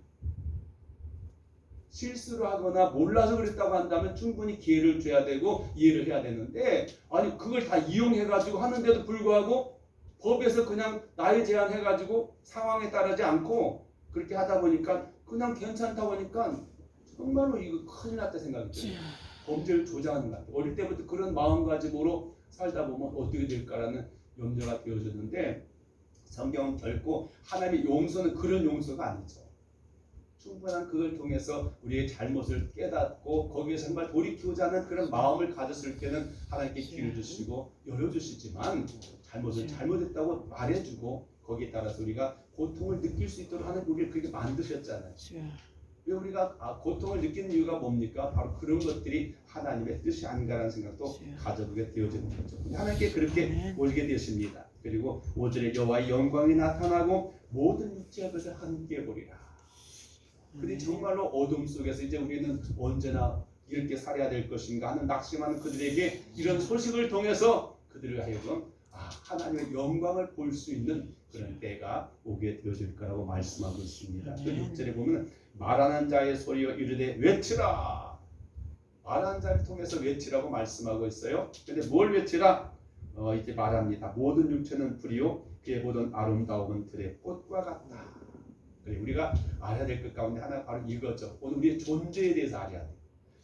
Speaker 1: 실수를 하거나 몰라서 그랬다고 한다면 충분히 기회를 줘야 되고 이해를 해야 되는데 아니 그걸 다 이용해가지고 하는데도 불구하고 법에서 그냥 나이 제한해가지고 상황에 따르지 않고 그렇게 하다 보니까 그냥 괜찮다 보니까 정말로 이거 큰일 났다 생각이 들어요. 범죄를 조장하는 것 같아요. 어릴 때부터 그런 마음가짐으로 살다 보면 어떻게 될까라는 염려가 되어졌는데 성경은 결코 하나님의 용서는 그런 용서가 아니죠. 충분한 그걸 통해서 우리의 잘못을 깨닫고 거기에 정말 돌이키고자 하는 그런 마음을 가졌을 때는 하나님께 기회를 주시고 열어주시지만 잘못을 잘못했다고 말해주고 거기에 따라서 우리가 고통을 느낄 수 있도록 하는 우리를 그렇게 만드셨잖아요. 왜 우리가 고통을 느끼는 이유가 뭡니까? 바로 그런 것들이 하나님의 뜻이 아닌가라는 생각도 가져보게 되어지는 거죠. 하나님께 그렇게 올게 되십니다. 그리고 5절에 여호와의 영광이 나타나고 모든 육체가 그것을 함께 보리라. 근데 정말로 어둠 속에서 이제 우리는 언제나 이렇게 살아야 될 것인가 하는 낙심하는 그들에게 이런 소식을 통해서 그들을 하여금 하나님의 영광을 볼 수 있는 그런 때가 오게 되어질 거라고 말씀하고 있습니다. 그 6절에 보면 말하는 자의 소리여 이르되 외치라. 말하는 자를 통해서 외치라고 말씀하고 있어요. 근데 뭘 외치라? 이제 말합니다. 모든 육체는 불이요 그의 모든 아름다움은 들의 꽃과 같다. 그래, 우리가 알아야 될 것 가운데 하나가 바로 이거죠. 오늘 우리의 존재에 대해서 알아야 돼.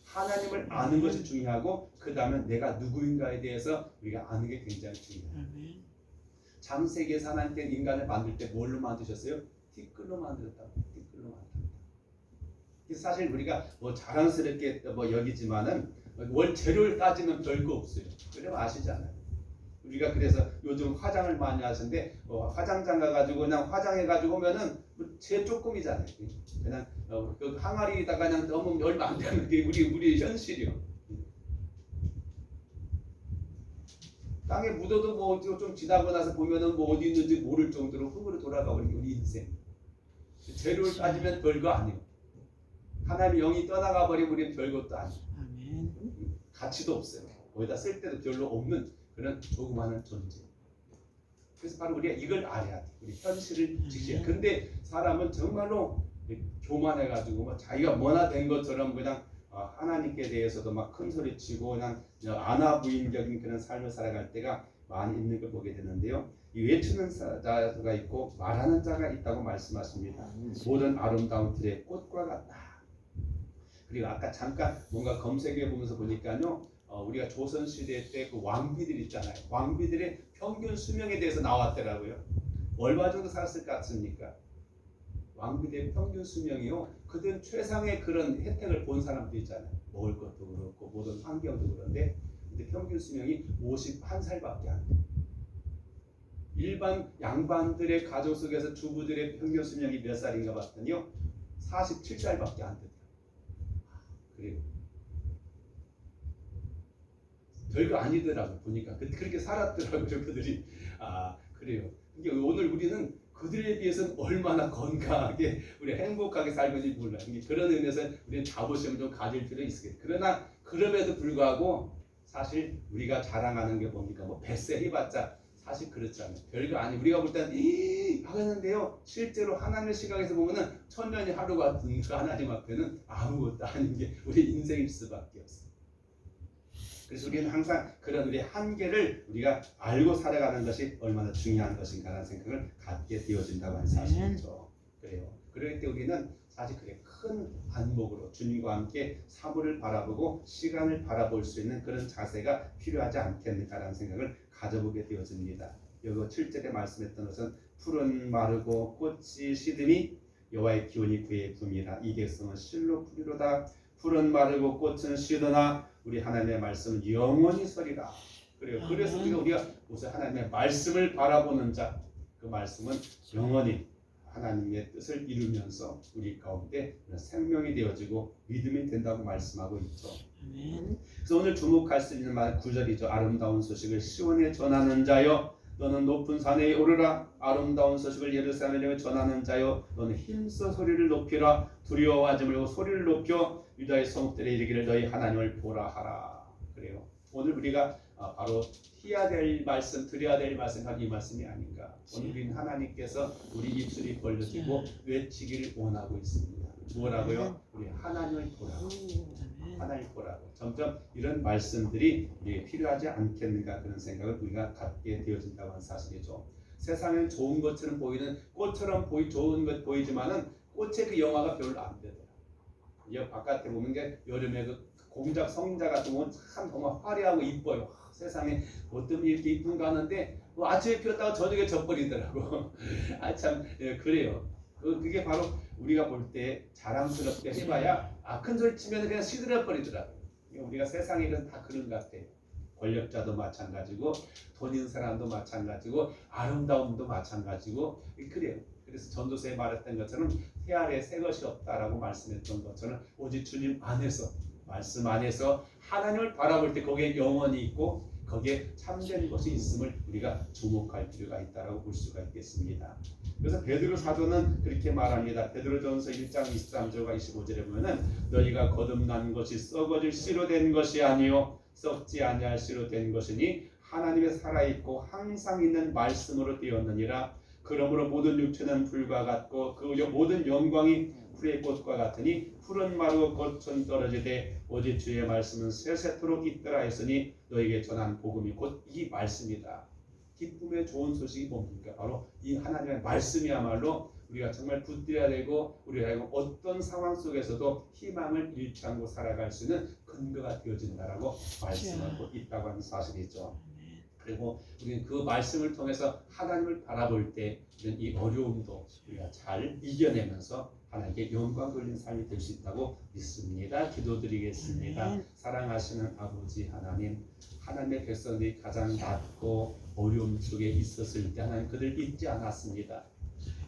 Speaker 1: 하나님을 아는 것이 중요하고 그 다음에 내가 누구인가에 대해서 우리가 아는 게 굉장히 중요해요. 창세기에서 하나님께 인간을 만들 때 뭘로 만드셨어요? 티끌로 만들었다고. 티끌로 만들었다. 그래서 사실 우리가 자랑스럽게 여기지만은 원재료를 따지면 별거 없어요. 그러면 아시잖아요. 우리가 그래서 요즘 화장을 많이 하시는데 화장장 가가지고 그냥 화장해가지고 오면은 제 조금이잖아요. 그냥 그 항아리에다가 그냥 넣으면 얼마 안 되는 게 우리 현실이요. 땅에 묻어도 좀 지나고 나서 보면은 어디 있는지 모를 정도로 흙으로 돌아가 버린 우리 인생. 재료를 따지면 별거 아니에요. 하나님의 영이 떠나가 버리면 우리는 별것도 아니에요. 가치도 없어요. 거기다 쓸 때도 별로 없는 그런 조그마한 존재. 그래서 바로 우리가 이걸 알아야 돼. 우리 현실을 지켜야 돼. 근데 사람은 정말로 교만해가지고 자기가 뭐나 된 것처럼 그냥 하나님께 대해서도 막 큰 소리치고 그냥 아나부인적인 그런 삶을 살아갈 때가 많이 있는 걸 보게 되는데요. 이 외치는 자가 있고 말하는 자가 있다고 말씀하십니다. 모든 아름다운 들의 꽃과 같다. 그리고 아까 잠깐 뭔가 검색해 보면서 보니까요. 우리가 조선시대 때 그 왕비들 있잖아요. 왕비들의 평균 수명에 대해서 나왔더라고요. 얼마 정도 살았을 것 같습니까? 왕비들의 평균 수명이요. 그들은 최상의 그런 혜택을 본 사람도 있잖아요. 먹을 것도 그렇고 모든 환경도 그런데 근데 평균 수명이 51살밖에 안 돼요. 일반 양반들의 가족 속에서 주부들의 평균 수명이 몇 살인가 봤더니요. 47살밖에 안 돼요. 그래요. 별거 아니더라고 보니까 그렇게 살았더라고요 그들이. 그래요. 그러니까 오늘 우리는 그들에 비해서는 얼마나 건강하게 우리 행복하게 살는지 몰라요. 그런 의미에서 우리는 자부심을 좀 가질 필요 있겠어요. 그러나 그럼에도 불구하고 사실 우리가 자랑하는 게 뭡니까? 뱃세 해봤자 사실 그렇지 않아요. 별거 아니. 우리가 볼 때는 하겠는데요. 실제로 하나님의 시각에서 보면은 천년이 하루 같은 그 하나님 앞에는 아무것도 아닌 게 우리 인생일 수밖에 없어요. 그래서 우리는 항상 그런 우리의 한계를 우리가 알고 살아가는 것이 얼마나 중요한 것인가라는 생각을 갖게 되어진다고 하는 사실이죠. 그래요. 그럴 때 우리는 사실 그게 큰 안목으로 주님과 함께 사물을 바라보고 시간을 바라볼 수 있는 그런 자세가 필요하지 않겠는가라는 생각을 가져보게 되어집니다. 여기 7절에 말씀했던 것은 풀은 마르고 꽃이 시듬이 여호와의 기운이 그의 품이라. 이 백성은 실로 풀이로다. 풀은 마르고 꽃은 시드나 우리 하나님의 말씀은 영원히 서리라. 그래요. 그래서 우리가 무슨 하나님의 말씀을 바라보는 자, 그 말씀은 영원히 하나님의 뜻을 이루면서 우리 가운데 생명이 되어지고 믿음이 된다고 말씀하고 있죠. 그래서 오늘 주목할 수 있는 말 9절이죠. 아름다운 소식을 시온에 전하는 자여 너는 높은 산에 오르라. 아름다운 소식을 예루살렘에 전하는 자여 너는 힘써 소리를 높이라. 두려워하지 말고 소리를 높여 유다의 성들에 이르기를 너희 하나님을 보라 하라. 그래요. 오늘 우리가 바로 해야 될 말씀, 드려야 될 말씀, 이 말씀이 아닌가. 오늘 우리는 하나님께서 우리 입술이 벌려지고 외치기를 원하고 있습니다. 뭐라고요? 우리 하나님을 보라고. 하나님을 보라고. 점점 이런 말씀들이 필요하지 않겠는가 그런 생각을 우리가 갖게 되어진다고 하는 사실이죠. 세상엔 좋은 것처럼 보이는 꽃처럼 좋은 것 보이지만은 꽃의 그 영화가 별로 안 되더라. 이 바깥에 보는 게 여름에 그 공작 성자 같은 건 참 정말 화려하고 이뻐요. 세상에 어쩜 이렇게 이쁜가 하는데 아침에 피웠다가 저녁에 져버리더라고. 참 그래요. 그게 바로 우리가 볼 때 자랑스럽게 해봐야 큰 소리 치면 그냥 시들어버리더라고요. 우리가 세상에 다 그런 것 같아요. 권력자도 마찬가지고 돈 있는 사람도 마찬가지고 아름다움도 마찬가지고 그래요. 그래서 전도서에 말했던 것처럼 태 아래 새 것이 없다라고 말씀했던 것처럼 오직 주님 안에서 말씀 안에서 하나님을 바라볼 때 거기에 영혼이 있고 거기에 참된 것이 있음을 우리가 주목할 필요가 있다라고 볼 수가 있겠습니다. 그래서 베드로 사도는 그렇게 말합니다. 베드로전서 1장 23절과 25절에 보면은 너희가 거듭난 것이 썩어질 씨로 된 것이 아니요 썩지 아니할 씨로 된 것이니 하나님의 살아있고 항상 있는 말씀으로 되었느니라. 그러므로 모든 육체는 불과 같고 그 모든 영광이 풀의 꽃과 같으니 풀은 마르고 꽃은 떨어지되 오직 주의 말씀은 세세토록 있더라 했으니 너에게 전한 복음이 곧 이 말씀이다. 기쁨의 좋은 소식이 뭡니까? 바로 이 하나님의 말씀이야말로 우리가 정말 붙들어야 되고 우리가 어떤 상황 속에서도 희망을 잃지 않고 살아갈 수 있는 근거가 되어진다라고 말씀하고 있다고 하는 사실이죠. 그리고 우리는 그 말씀을 통해서 하나님을 바라볼 때 이 어려움도 우리가 잘 이겨내면서 하나님께 영광 돌리는 삶이 될 수 있다고 믿습니다. 기도드리겠습니다. 사랑하시는 아버지 하나님, 하나님의 백성들이 가장 낮고 어려움 속에 있었을 때 하나님 그들 잊지 않았습니다.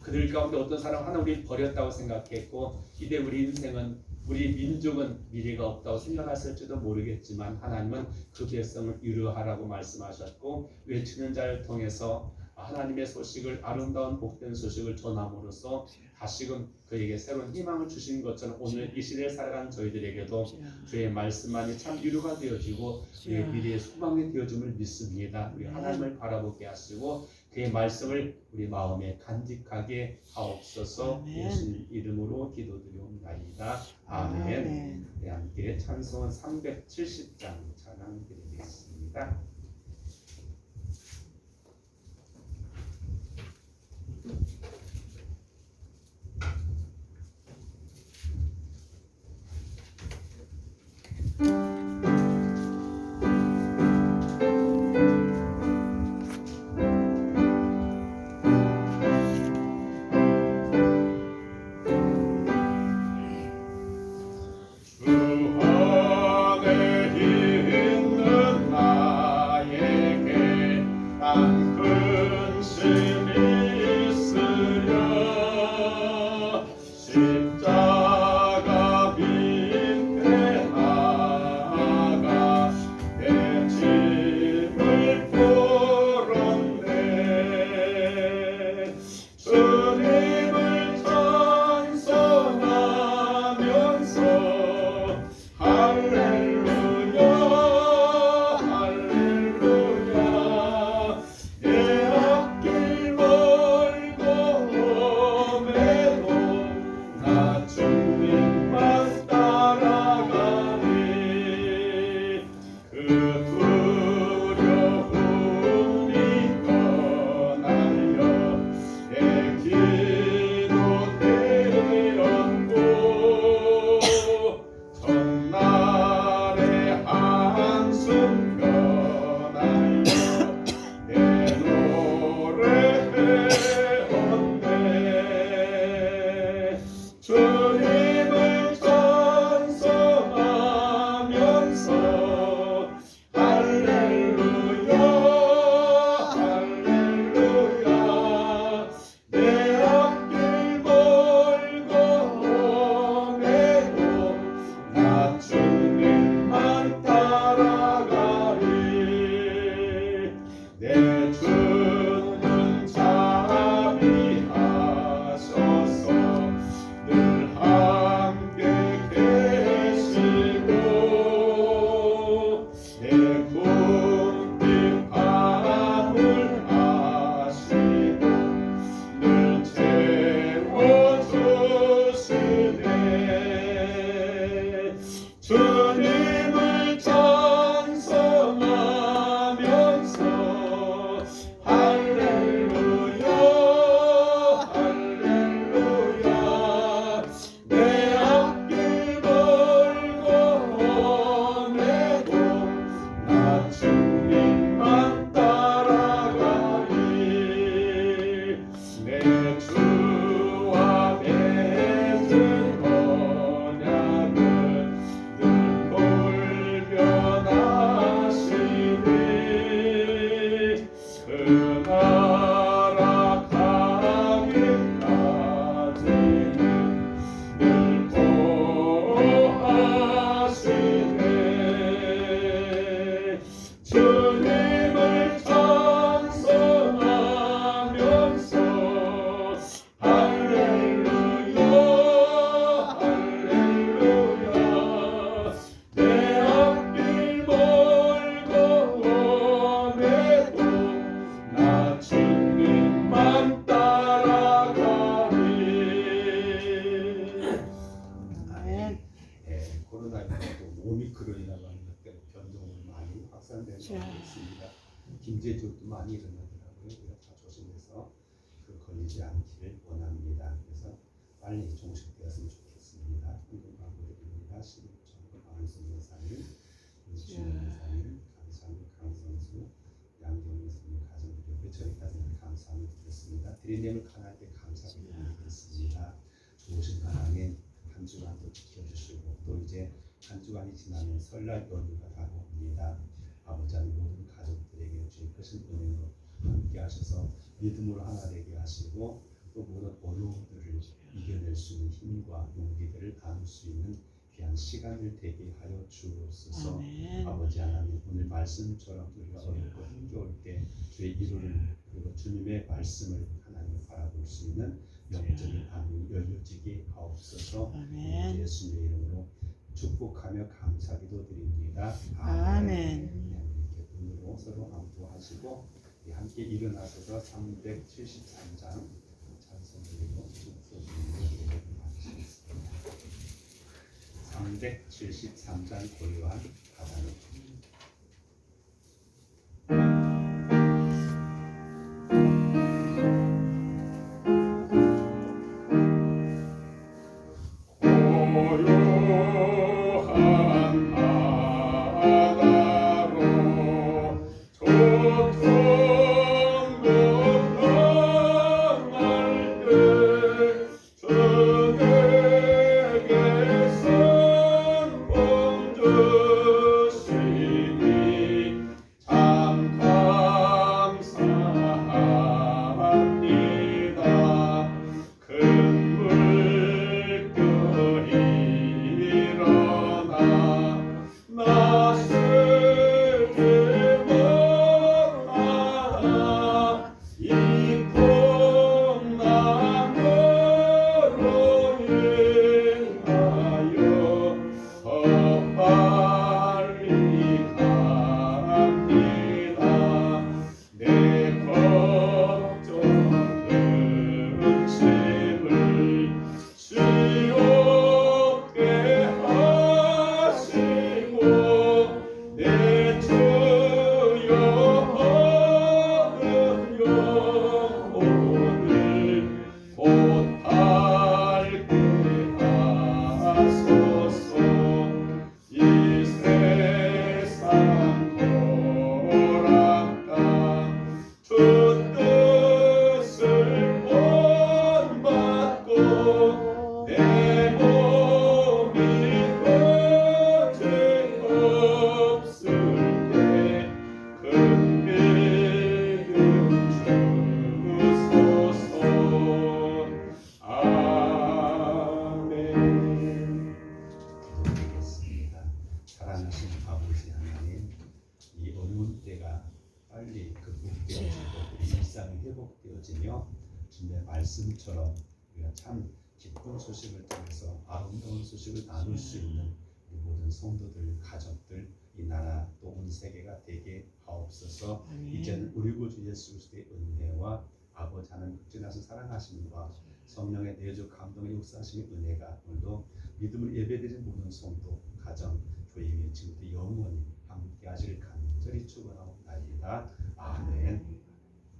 Speaker 1: 그들 가운데 어떤 사람 하나 우리 버렸다고 생각했고 이제 우리 인생은 우리 민족은 미래가 없다고 생각했을지도 모르겠지만 하나님은 그 백성을 위로하라고 말씀하셨고 외치는 자를 통해서 하나님의 소식을 아름다운 복된 소식을 전함으로써 다시금 그에게 새로운 희망을 주신 것처럼 오늘 이 시대에 살아가는 저희들에게도 주의 말씀만이 참 위로가 되어지고 우리의 미래의 소망이 되어짐을 믿습니다. 우리 하나님을 바라보게 하시고 그의 말씀을 우리 마음에 간직하게 하옵소서. 예수님 이름으로 기도드리옵나이다. 아멘. 네, 함께 찬송은 370장 찬양 드리겠습니다. 경제적으로 많이 일어나더라고요. 우리가 다 조심해서 그 걸리지 않기를 원합니다. 그래서 빨리 종식되었으면 좋겠습니다. 헌금 광고드립니다. 16,000원 강은순 여사님, 윤지현 여사님, 강찬우, 강성수, 양경희 여사님 가정드리고요. 저희까지 감사함을 드렸습니다. 드리님을 강할 때 감사드리겠습니다. 좋으신 하나님 한 주간도 지켜주시고 또 이제 한 주간이 지나면 설날 연휴가 다가옵니다. 아버지 하나님 모든 가족들에게 주의 크신 은혜로 함께 하셔서 믿음으로 하나 되게 하시고 또 모든 어려움들을 이겨낼 수 있는 힘과 용기들을 나눌 수 있는 귀한 시간을 되게 하여 주옵소서. 아버지 하나님 오늘 말씀처럼 우리가 어렵고 힘겨울 때 주의 이루는 그리고 주님의 말씀을 하나님 바라볼 수 있는 영적인 안이 열려지게 하옵소서. 예수님의 이름으로 축복하며 감사기도 드립니다. 아멘. 이렇게 눈으로 서로 안부하시고 함께 일어나셔서 373장 찬송 드리고 축소드리고 마치겠습니다. 373장 고요한 가다는 회복되어지며 주님의 말씀처럼 우리가 참 기쁜 소식을 통해서 아름다운 소식을 나눌 수 있는 우리 모든 성도들, 가족들, 이 나라 또 온 세계가 되게 하옵소서. 이제는 우리 구주 예수 그리스도의 은혜와 아버지 하나님 극진하신 사랑하심과 성령의 내주 감동의 역사하심의 은혜가 오늘도 믿음을 예배드린 모든 성도, 가정, 교회 위에 지금부터 영원히 함께 하시길 간절히 축원하옵나이다. 아멘.